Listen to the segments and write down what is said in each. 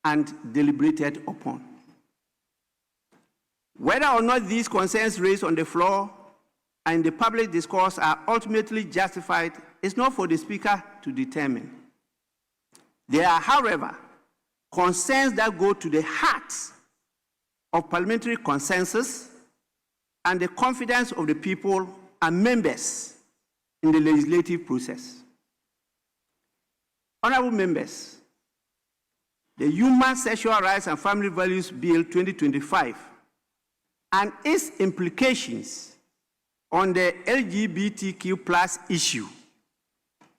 and deliberated upon. Whether or not these concerns raised on the floor and the public discourse are ultimately justified is not for the Speaker to determine. There are, however, concerns that go to the heart of parliamentary consensus and the confidence of the people and members in the legislative process. Honorable members, the Human Sexual Rights and Family Values Bill 2025 and its implications on the LGBTQ+ issue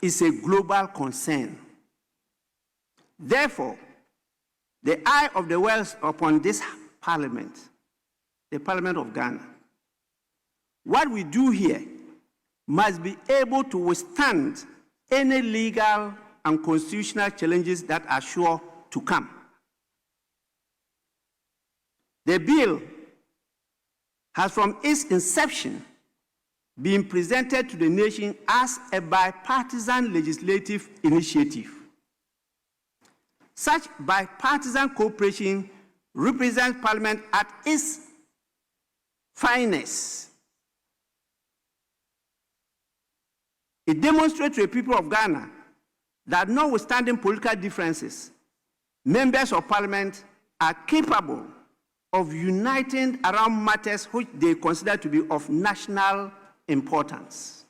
is a global concern. Therefore, the eye of the world is upon this Parliament, the Parliament of Ghana. What we do here must be able to withstand any legal and constitutional challenges that are sure to come. The bill has from its inception been presented to the nation as a bipartisan legislative initiative. Such bipartisan cooperation represents Parliament at its finest. It demonstrates to the people of Ghana that notwithstanding political differences, members of Parliament are capable of uniting around matters which they consider to be of national importance.